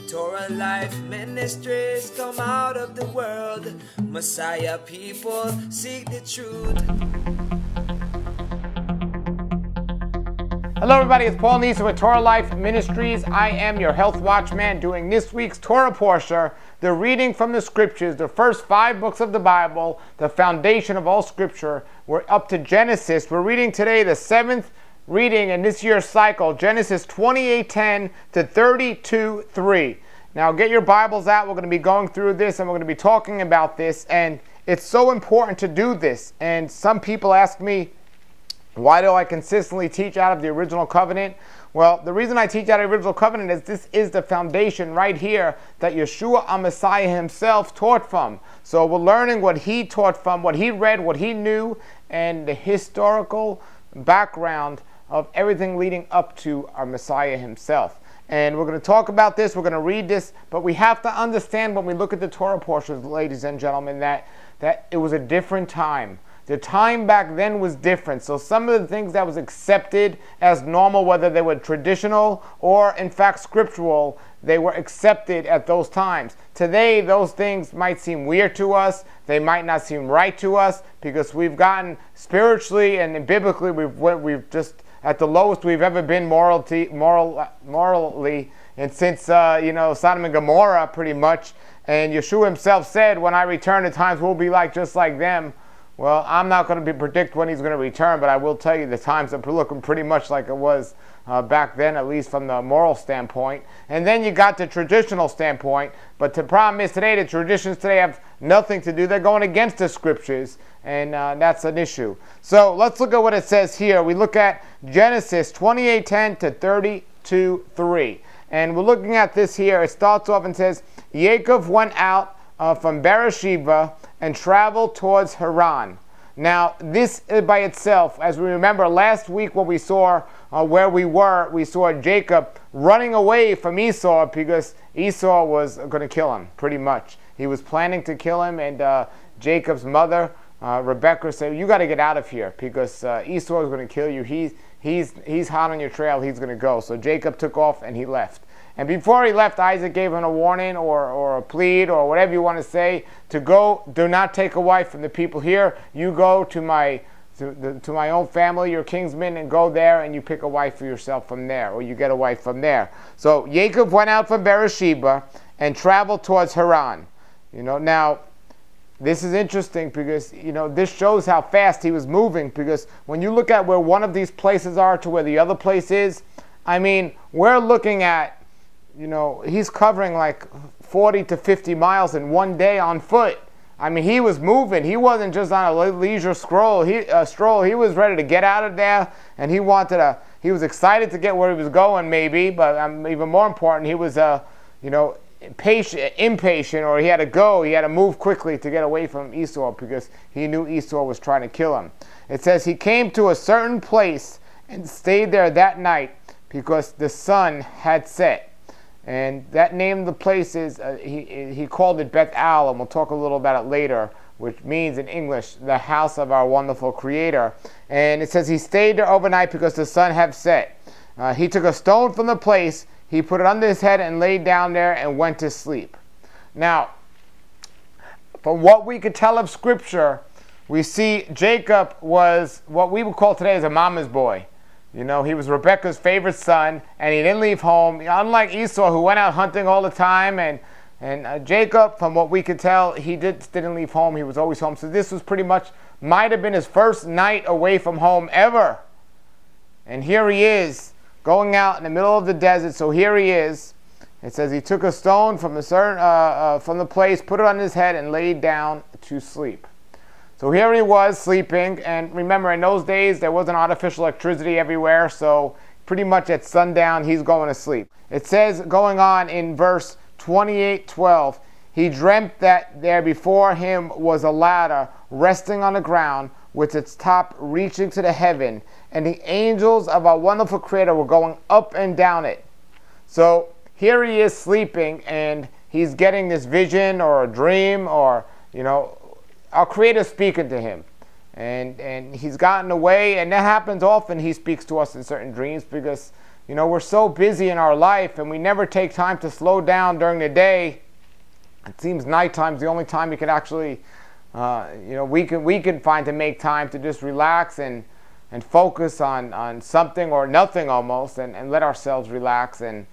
Torah Life Ministries come out of the world. Messiah people seek the truth. Hello everybody, it's Paul Nisa with Torah Life Ministries. I am your health watchman doing this week's Torah portion, the reading from the scriptures, the first 5 books of the Bible, the foundation of all scripture. We're up to Genesis. We're reading today the 7th reading in this year's cycle, Genesis 28:10 to 32:3. Now get your Bibles out. We're going to be going through this and we're going to be talking about this, and it's so important to do this. And some people ask me, why do I consistently teach out of the original covenant? Well, the reason I teach out of the original covenant is this is the foundation right here that Yeshua Messiah himself taught from. So we're learning what he taught from, what he read, what he knew, and the historical background of everything leading up to our Messiah himself. And we're going to talk about this, we're going to read this, but we have to understand when we look at the Torah portions, ladies and gentlemen, that it was a different time. The time back then was different. So some of the things that was accepted as normal, whether they were traditional or in fact scriptural, they were accepted at those times. Today, those things might seem weird to us. They might not seem right to us because we've gotten spiritually and biblically, we've just at the lowest we've ever been morally, and since Sodom and Gomorrah pretty much. And Yeshua himself said, when I return, the times will be just like them. Well, I'm not going to predict when he's going to return, but I will tell you the times are looking pretty much like it was back then, at least from the moral standpoint. And then you got the traditional standpoint, but the problem is today, the traditions today have nothing to do. They're going against the scriptures, and that's an issue. So let's look at what it says here. We look at Genesis 28:10 to 32:3. And we're looking at this here. It starts off and says, Yaakov went out from Beersheba and traveled towards Haran. Now, this by itself, as we remember last week when we saw where we saw Jacob running away from Esau because Esau was going to kill him, pretty much. He was planning to kill him, and Jacob's mother, Rebecca, said, you got to get out of here because Esau is going to kill you. He's hot on your trail. He's going to go. So Jacob took off and he left. And before he left, Isaac gave him a warning or a plead or whatever you want to say to go. Do not take a wife from the people here. You go to my own family, your kinsmen, and go there and you pick a wife for yourself from there, or you get a wife from there. So Jacob went out from Beersheba and traveled towards Haran. Now this is interesting because this shows how fast he was moving, because when you look at where one of these places are to where the other place is, I mean, we're looking at, he's covering like 40 to 50 miles in one day on foot. I mean, he was moving. He wasn't just on a leisure stroll. He was ready to get out of there, and he was excited to get where he was going, maybe, but even more important, he was, impatient, or he had to go. He had to move quickly to get away from Esau because he knew Esau was trying to kill him. It says he came to a certain place and stayed there that night because the sun had set. And that name of the place is, he called it Beth Al, and we'll talk a little about it later, which means in English, the house of our wonderful Creator. And it says he stayed there overnight because the sun had set. He took a stone from the place, he put it under his head and laid down there and went to sleep. Now, from what we could tell of Scripture, we see Jacob was what we would call today as a mama's boy. He was Rebecca's favorite son, and he didn't leave home. Unlike Esau, who went out hunting all the time, and Jacob, from what we could tell, he didn't leave home. He was always home. So this was pretty much, might have been his first night away from home ever. And here he is, going out in the middle of the desert. So here he is. It says he took a stone from the place, put it on his head, and laid down to sleep. So here he was sleeping, and remember, in those days there wasn't artificial electricity everywhere, so pretty much at sundown he's going to sleep. It says, going on in verse 28:12, he dreamt that there before him was a ladder resting on the ground with its top reaching to the heaven, and the angels of our wonderful Creator were going up and down it. So here he is sleeping, and he's getting this vision or a dream, or our Creator speaking to him, and he's gotten away, and that happens often. He speaks to us in certain dreams because You know, we're so busy in our life and we never take time to slow down during the day. It seems nighttime's the only time you can actually, we can find to make time to just relax and focus on something or nothing almost, and let ourselves relax and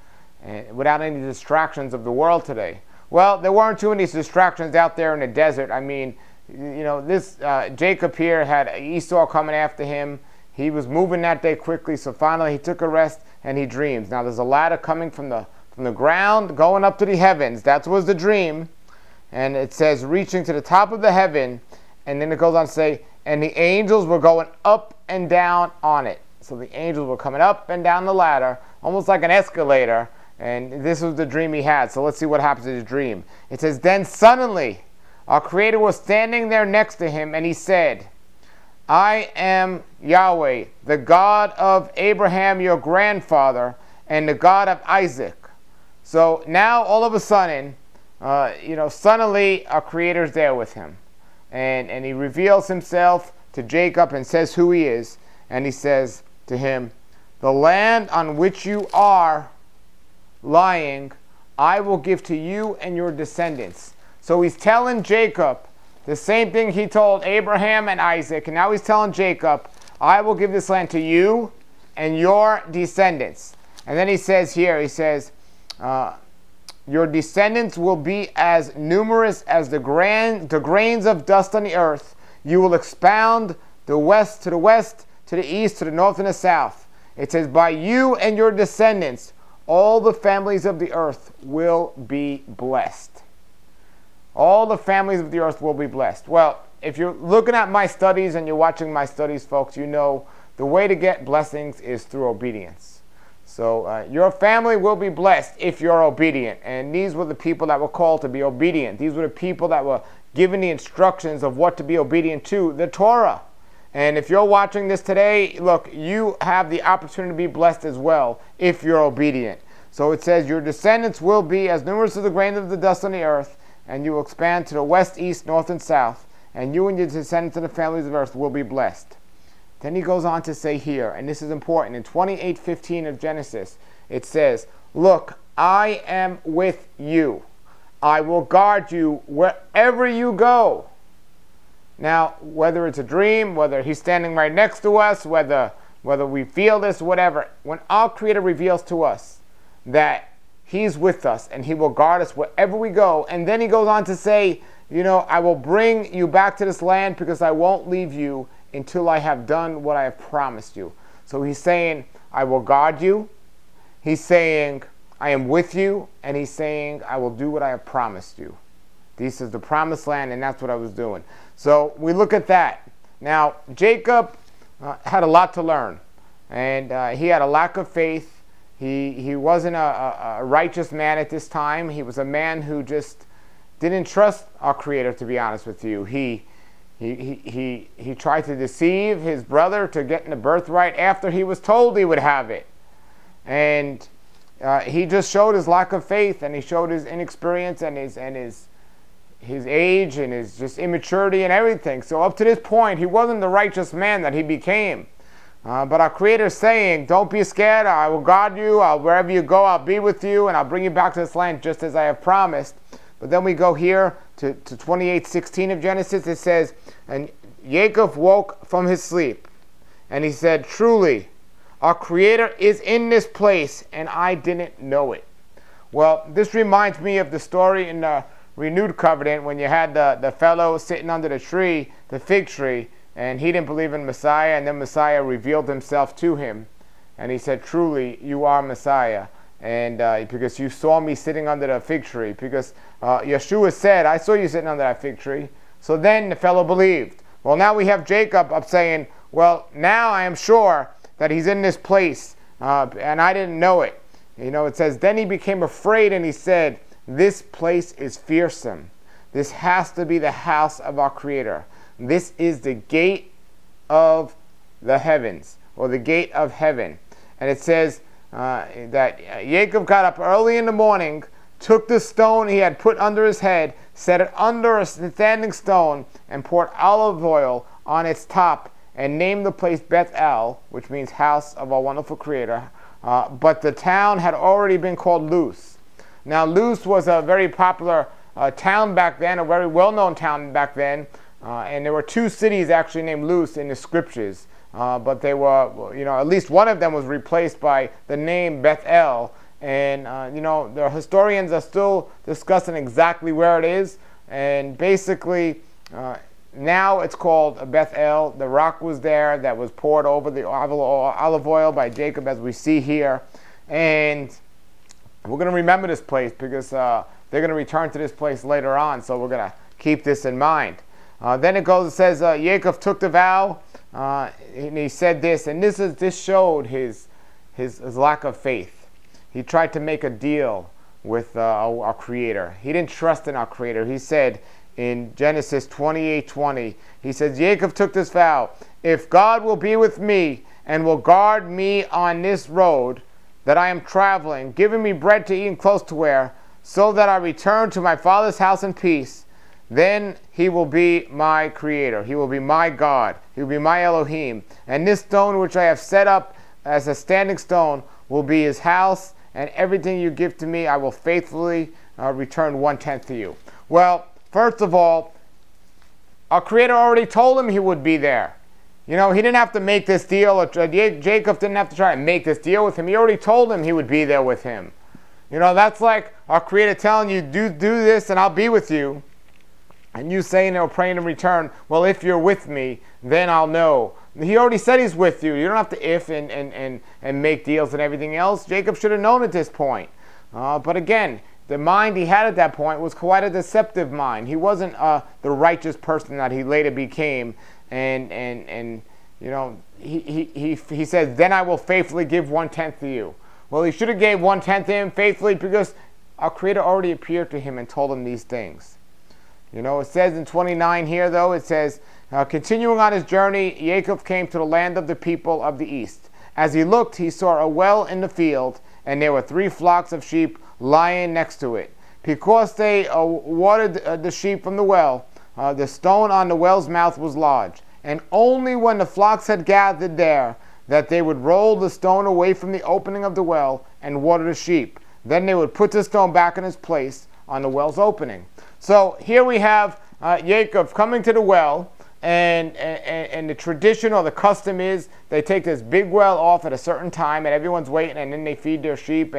without any distractions of the world today. Well, there weren't too many distractions out there in the desert. I mean, you know, this Jacob here had Esau coming after him. He was moving that day quickly, so finally he took a rest and he dreams. Now there's a ladder coming from the ground going up to the heavens. That was the dream. And it says reaching to the top of the heaven, and then it goes on to say, and the angels were going up and down on it. So the angels were coming up and down the ladder, almost like an escalator, and this was the dream he had. So let's see what happens in his dream. It says, then suddenly our Creator was standing there next to him, and he said, I am Yahweh, the God of Abraham your grandfather, and the God of Isaac. So now all of a sudden, suddenly our Creator's there with him. And he reveals himself to Jacob and says who he is. And he says to him, the land on which you are lying, I will give to you and your descendants. So he's telling Jacob the same thing he told Abraham and Isaac. And now he's telling Jacob, I will give this land to you and your descendants. And then he says here, he says, your descendants will be as numerous as the grains of dust on the earth. You will expound the west, to the east, to the north, and the south. It says, by you and your descendants, all the families of the earth will be blessed. All the families of the earth will be blessed. Well, if you're looking at my studies and you're watching my studies, folks, you know the way to get blessings is through obedience. So your family will be blessed if you're obedient. And these were the people that were called to be obedient. These were the people that were given the instructions of what to be obedient to, the Torah. And if you're watching this today, look, you have the opportunity to be blessed as well if you're obedient. So it says, your descendants will be as numerous as the grains of the dust on the earth, and you will expand to the west, east, north, and south, and you and your descendants of the families of earth will be blessed. Then he goes on to say here, and this is important, in 28:15 of Genesis, it says, look, I am with you. I will guard you wherever you go. Now, whether it's a dream, whether he's standing right next to us, whether we feel this, whatever, when our Creator reveals to us that he's with us and he will guard us wherever we go, and then he goes on to say, I will bring you back to this land because I won't leave you until I have done what I have promised you. So he's saying, I will guard you. He's saying, I am with you. And he's saying, I will do what I have promised you. This is the promised land, and that's what I was doing. So we look at that. Now, Jacob had a lot to learn. And he had a lack of faith. He wasn't a righteous man at this time. He was a man who just didn't trust our Creator, to be honest with you. He tried to deceive his brother to get in the birthright after he was told he would have it. And he just showed his lack of faith, and he showed his inexperience and his age and his just immaturity and everything. So up to this point, he wasn't the righteous man that he became. But our Creator is saying, don't be scared. I will guard you. Wherever you go, I'll be with you, and I'll bring you back to this land just as I have promised. But then we go here to 28:16 of Genesis. It says, and Jacob woke from his sleep, and he said, truly, our Creator is in this place, and I didn't know it. Well, this reminds me of the story in the renewed covenant when you had the fellow sitting under the tree, the fig tree, and he didn't believe in Messiah, and then Messiah revealed himself to him. And he said, truly, you are Messiah. And because you saw me sitting under the fig tree, because Yeshua said, I saw you sitting under that fig tree. So then the fellow believed. Well, now we have Jacob up saying, well, now I am sure that he's in this place, and I didn't know it. It says, then he became afraid, and he said, this place is fearsome. This has to be the house of our Creator. This is the gate of the heavens, or the gate of heaven. And it says, that Jacob got up early in the morning, took the stone he had put under his head, set it under a standing stone, and poured olive oil on its top, and named the place Bethel, which means house of our wonderful Creator, but the town had already been called Luz. Now, Luz was a very popular town back then, a very well-known town back then, and there were two cities actually named Luz in the scriptures, but they were, at least one of them was replaced by the name Bethel, and the historians are still discussing exactly where it is, and basically now it's called Bethel. The rock was there that was poured over the olive oil by Jacob, as we see here, and we're going to remember this place because they're going to return to this place later on, so we're going to keep this in mind. Then it says, Jacob took the vow, and he said this, and this showed his lack of faith. He tried to make a deal with our Creator. He didn't trust in our Creator. He said in Genesis 28:20, he says, Jacob took this vow, if God will be with me and will guard me on this road that I am traveling, giving me bread to eat and clothes to wear, so that I return to my father's house in peace, then he will be my Creator. He will be my God. He will be my Elohim. And this stone which I have set up as a standing stone will be his house, and everything you give to me I will faithfully return 1/10 to you. Well, first of all, our Creator already told him he would be there. He didn't have to make this deal. Jacob didn't have to try and make this deal with him. He already told him he would be there with him. That's like our Creator telling you, do this and I'll be with you. And you saying or praying in return, well, if you're with me, then I'll know. He already said he's with you. You don't have to if and make deals and everything else. Jacob should have known at this point. But again, the mind he had at that point was quite a deceptive mind. He wasn't the righteous person that he later became. And he says, then I will faithfully give 1/10 to you. Well, he should have gave 1/10 to him faithfully because our Creator already appeared to him and told him these things. It says in 29 here, though, it says, continuing on his journey, Jacob came to the land of the people of the east. As he looked, he saw a well in the field, and there were 3 flocks of sheep lying next to it. Because they watered the sheep from the well, the stone on the well's mouth was large, and only when the flocks had gathered there, that they would roll the stone away from the opening of the well and water the sheep. Then they would put the stone back in its place on the well's opening. So here we have Jacob coming to the well, and the tradition or the custom is they take this big well off at a certain time, and everyone's waiting, and then they feed their sheep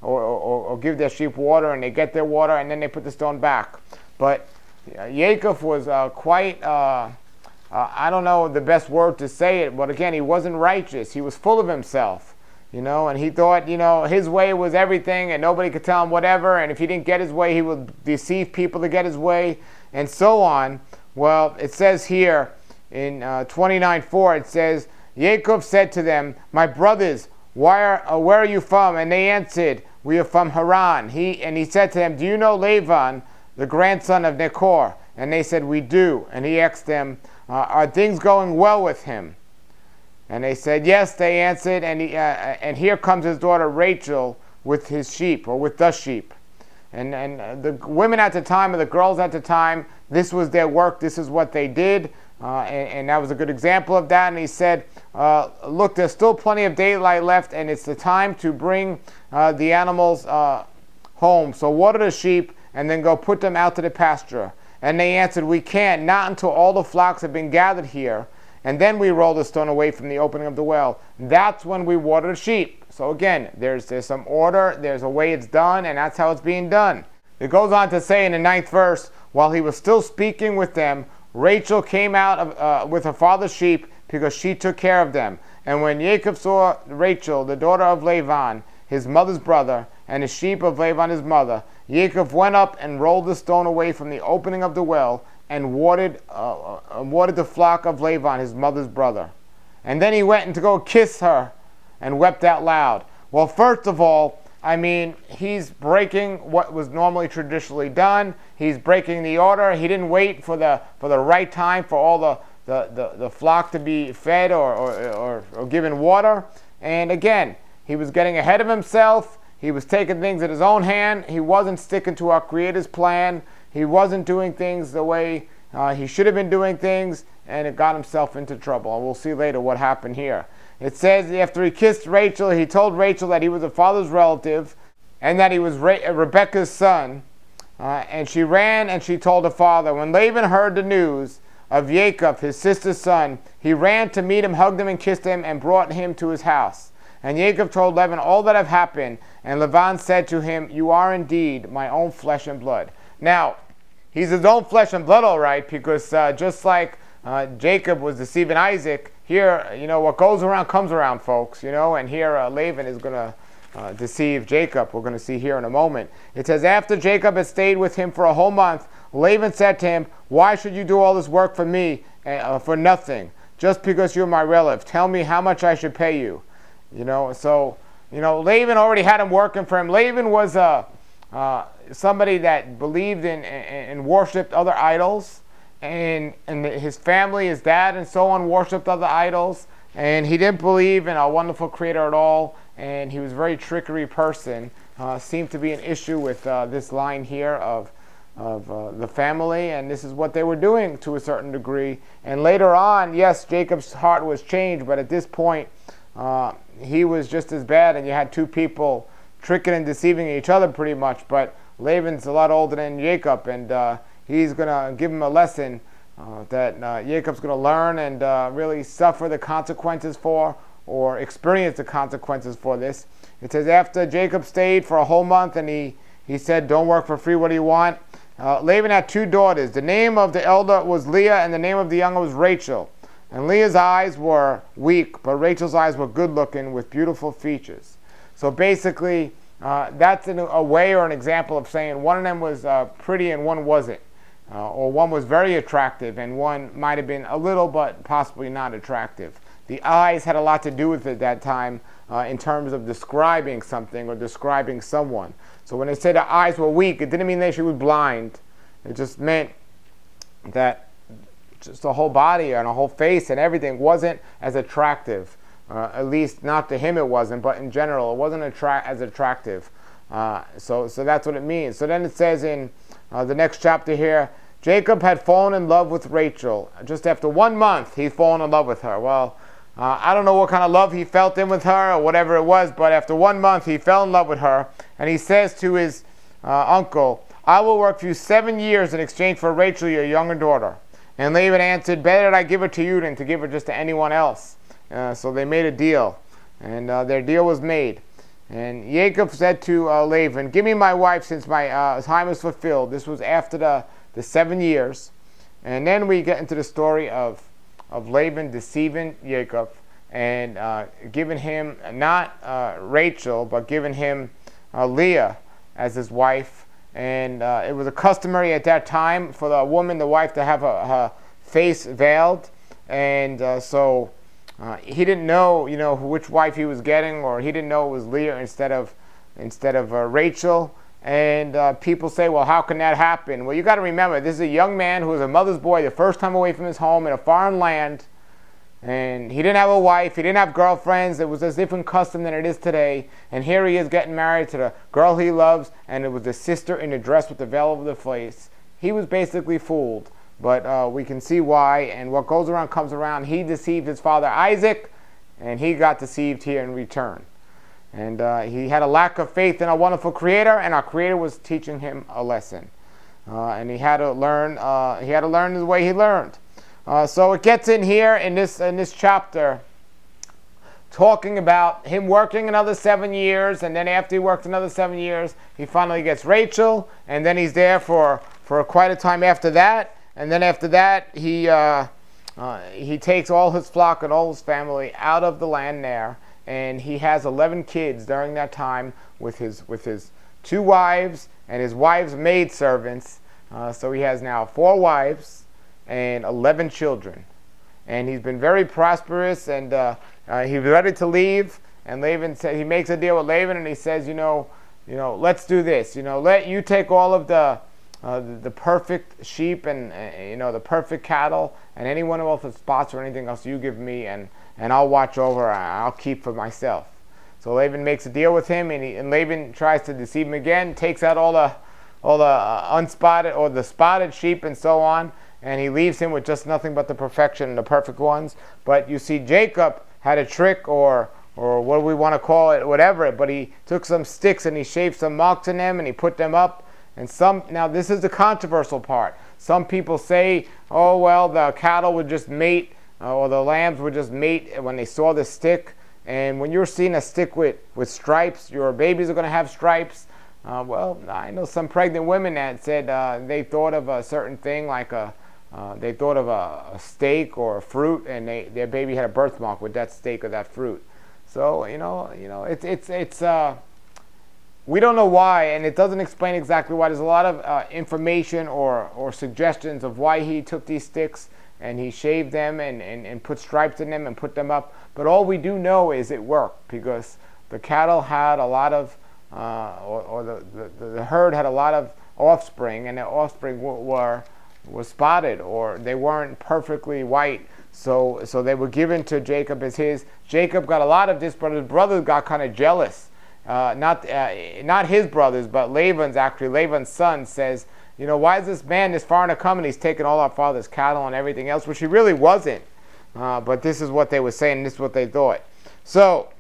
or give their sheep water, and they get their water, and then they put the stone back. But Jacob was quite, I don't know the best word to say it, but again, he wasn't righteous. He was full of himself. And he thought, his way was everything and nobody could tell him whatever, and if he didn't get his way, he would deceive people to get his way, and so on. Well, it says here in 29:4, it says, Jacob said to them, my brothers, where are you from? And they answered, we are from Haran. He said to them, do you know Laban, the grandson of Nechor? And they said, we do. And he asked them, are things going well with him? And they said, yes, they answered, and here comes his daughter Rachel with his sheep, or with the sheep. And the women at the time, or the girls at the time, this was their work, this is what they did, and that was a good example of that. And he said, look, there's still plenty of daylight left, and it's the time to bring the animals home. So water the sheep, and then go put them out to the pasture. And they answered, we can't, not until all the flocks have been gathered here. And then we roll the stone away from the opening of the well. That's when we water the sheep. So again, there's some order, there's a way it's done, and that's how it's being done. It goes on to say in the 9th verse, while he was still speaking with them, Rachel came out with her father's sheep because she took care of them. And when Jacob saw Rachel, the daughter of Laban, his mother's brother, and the sheep of Laban his mother, Jacob went up and rolled the stone away from the opening of the well, and watered the flock of Laban, his mother's brother. And then he went to go kiss her and wept out loud. Well, first of all, he's breaking what was normally traditionally done. He's breaking the order. He didn't wait for the right time for all the flock to be fed or given water. And again, he was getting ahead of himself. He was taking things in his own hand. He wasn't sticking to our Creator's plan. He wasn't doing things the way he should have been doing things, and it got himself into trouble. And we'll see later what happened here. It says after he kissed Rachel, he told Rachel that he was her father's relative and that he was Rebekah's son. And she ran and she told her father. When Laban heard the news of Jacob, his sister's son, he ran to meet him, hugged him and kissed him, and brought him to his house. And Jacob told Laban all that had happened. And Laban said to him, "You are indeed my own flesh and blood." Now, he's his own flesh and blood, all right, because just like Jacob was deceiving Isaac, here, what goes around comes around, folks, and here Laban is going to deceive Jacob. We're going to see here in a moment. It says, after Jacob had stayed with him for a whole month, Laban said to him, "Why should you do all this work for me for nothing, just because you're my relative? Tell me how much I should pay you." So Laban already had him working for him. Laban was somebody that believed in and worshipped other idols. And his family, his dad and so on, worshipped other idols. And he didn't believe in a wonderful creator at all. And he was a very trickery person. Seemed to be an issue with this line here of the family. And this is what they were doing to a certain degree. And later on, yes, Jacob's heart was changed. But at this point, he was just as bad. And you had two people tricking and deceiving each other pretty much. But Laban's a lot older than Jacob. And he's going to give him a lesson that Jacob's going to learn and really suffer the consequences for, or experience the consequences for this. It says, after Jacob stayed for a whole month and he said, "Don't work for free, what do you want?" Laban had two daughters. The name of the elder was Leah and the name of the younger was Rachel. And Leah's eyes were weak, but Rachel's eyes were good looking with beautiful features. So basically, that's a way or an example of saying one of them was pretty and one wasn't. Or one was very attractive and one might have been a little but possibly not attractive. The eyes had a lot to do with it at that time in terms of describing something or describing someone. So when they said the eyes were weak, it didn't mean that she was blind. It just meant that just the whole body and the whole face and everything wasn't as attractive. At least not to him it wasn't, but in general it wasn't as attractive. So that's what it means. So then it says in the next chapter here, Jacob had fallen in love with Rachel. Just after 1 month, he'd fallen in love with her. Well, I don't know what kind of love he felt in with her or whatever it was, but after 1 month, he fell in love with her. And he says to his uncle, "I will work for you 7 years in exchange for Rachel, your younger daughter." And Laban answered, "Better that I give her to you than to give her just to anyone else." So they made a deal, and their deal was made. And Jacob said to Laban, "Give me my wife since my time is fulfilled." This was after the 7 years. And then we get into the story of Laban deceiving Jacob and giving him not Rachel, but giving him Leah as his wife. And it was a customary at that time for the woman, the wife, to have her face veiled. And so he didn't know, which wife he was getting, or he didn't know it was Leah instead of Rachel. And people say, well, how can that happen? Well, you got to remember, this is a young man who was a mother's boy, the first time away from his home in a foreign land. And he didn't have a wife, he didn't have girlfriends. It was a different custom than it is today. And here he is getting married to the girl he loves, and it was the sister in a dress with the veil over the face. He was basically fooled. But we can see why, and what goes around comes around. He deceived his father Isaac, and he got deceived here in return. And he had a lack of faith in a wonderful Creator, and our Creator was teaching him a lesson. And he had to learn. He had to learn the way he learned. So it gets in here in this chapter, talking about him working another 7 years, and then after he worked another 7 years, he finally gets Rachel, and then he's there for quite a time after that. And then after that, he takes all his flock and all his family out of the land there, and he has 11 kids during that time with his 2 wives and his wives' maidservants. So he has now 4 wives and 11 children, and he's been very prosperous. And he's ready to leave. And Laban said, he makes a deal with Laban, and he says, let's do this. Let you take all of the perfect sheep and the perfect cattle, and anyone else with spots or anything else you give me, and I'll watch over. I'll keep for myself. So Laban makes a deal with him, and Laban tries to deceive him again, takes out all the unspotted or the spotted sheep and so on, and he leaves him with just nothing but the perfection and the perfect ones. But you see, Jacob had a trick, or what do we want to call it, whatever. But he took some sticks and he shaved some marks in them and he put them up. And now this is the controversial part. Some people say, oh well, the cattle would just mate, or the lambs would just mate when they saw the stick. And when you're seeing a stick with stripes, your babies are going to have stripes. Well, I know some pregnant women that said they thought of a certain thing, like they thought of a steak or a fruit, and their baby had a birthmark with that steak or that fruit. So it's we don't know why, and it doesn't explain exactly why. There's a lot of information or suggestions of why he took these sticks and he shaved them and put stripes in them and put them up. But all we do know is it worked, because the cattle had a lot of, the herd had a lot of offspring, and the offspring were spotted, or they weren't perfectly white. So they were given to Jacob as his. Jacob got a lot of this, but his brothers got kind of jealous. Not his brothers, but Laban's. Actually, Laban's son says, why is this man, this foreigner, coming? He's taking all our father's cattle and everything else, which he really wasn't. But this is what they were saying. This is what they thought. So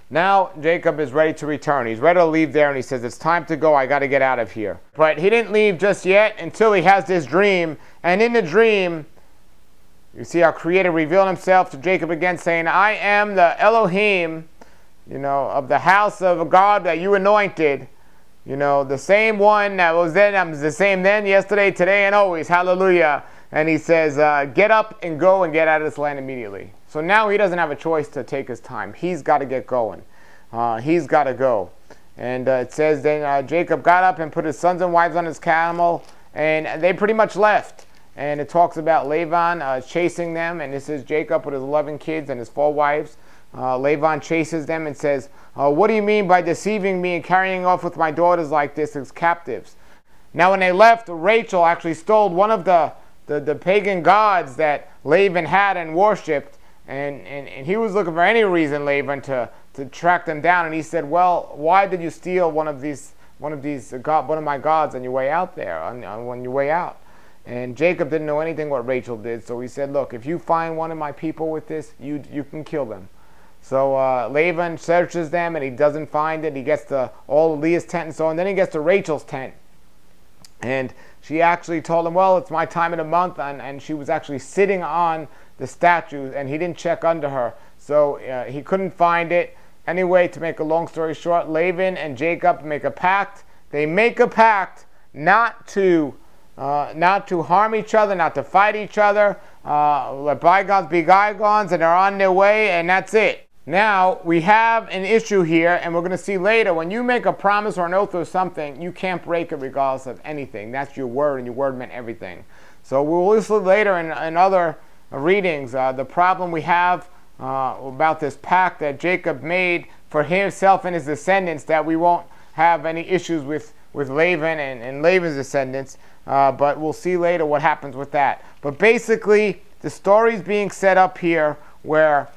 now Jacob is ready to return. He's ready to leave there, and he says, it's time to go. I got to get out of here. But he didn't leave just yet until he has this dream. And in the dream, you see our Creator revealed himself to Jacob again, saying, I am the Elohim, of the house of God that you anointed. The same one that was then, I'm the same then, yesterday, today, and always. Hallelujah. And he says, get up and go and get out of this land immediately. So now he doesn't have a choice to take his time. He's got to get going. He's got to go. And it says then Jacob got up and put his sons and wives on his camel, and they pretty much left. And it talks about Laban chasing them, and this is Jacob with his 11 kids and his 4 wives. Laban chases them and says, what do you mean by deceiving me and carrying off with my daughters like this as captives? Now when they left, Rachel actually stole one of the pagan gods that Laban had and worshipped, and he was looking for any reason, Laban, to track them down. And he said, well, why did you steal one of my gods on your way out there, on your way out? And Jacob didn't know anything what Rachel did, so he said, look, if you find one of my people with this, you can kill them. So Laban searches them, and he doesn't find it. He gets to all of Leah's tent and so on. Then he gets to Rachel's tent. And she actually told him, well, it's my time of the month. And she was actually sitting on the statue, and he didn't check under her. So he couldn't find it. Anyway, to make a long story short, Laban and Jacob make a pact. They make a pact not to harm each other, not to fight each other. Let bygones be bygones, and they're on their way, and that's it. Now, we have an issue here, and we're going to see later, when you make a promise or an oath or something, you can't break it regardless of anything. That's your word, and your word meant everything. So we'll listen later in other readings, the problem we have about this pact that Jacob made for himself and his descendants, that we won't have any issues with Laban and Laban's descendants, but we'll see later what happens with that. But basically, the story is being set up here where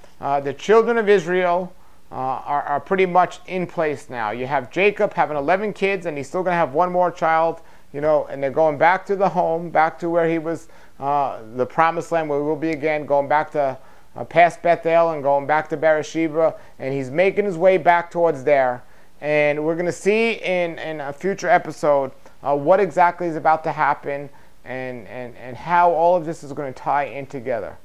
the children of Israel are pretty much in place now. You have Jacob having 11 kids, and he's still going to have one more child, and they're going back to the home, back to where he was, the promised land where we will be again, going back to past Bethel and going back to Beersheba, and he's making his way back towards there. And we're going to see in a future episode what exactly is about to happen and how all of this is going to tie in together.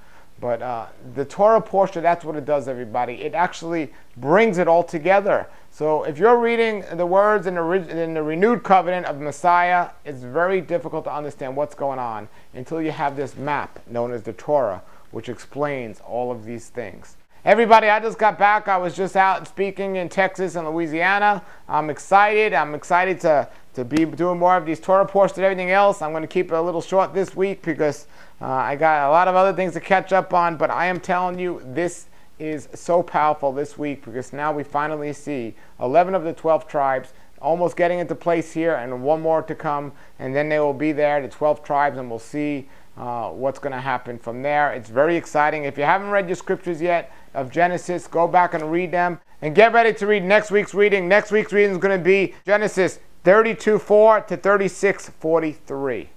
But the Torah portion, that's what it does, everybody. It actually brings it all together. So if you're reading the words in the renewed covenant of Messiah, it's very difficult to understand what's going on until you have this map known as the Torah, which explains all of these things. Everybody, I just got back. I was just out speaking in Texas and Louisiana. I'm excited. I'm excited to be doing more of these Torah portions and everything else. I'm going to keep it a little short this week because I got a lot of other things to catch up on. But I am telling you, this is so powerful this week because now we finally see 11 of the 12 tribes almost getting into place here, and one more to come. And then they will be there, the 12 tribes, and we'll see what's going to happen from there. It's very exciting. If you haven't read your scriptures yet of Genesis, go back and read them. And get ready to read next week's reading. Next week's reading is going to be Genesis 32:4 to 36:43.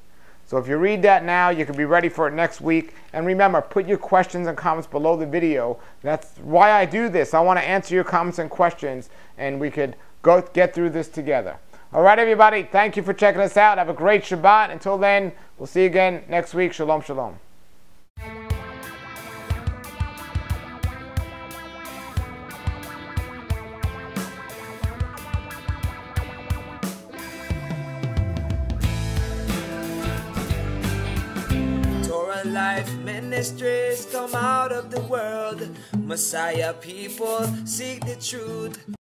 So if you read that now, you can be ready for it next week. And remember, put your questions and comments below the video. That's why I do this. I want to answer your comments and questions, and we could get through this together. All right, everybody, thank you for checking us out. Have a great Shabbat. Until then, we'll see you again next week. Shalom, shalom. Torah Life Ministries come out of the world. Messiah people seek the truth.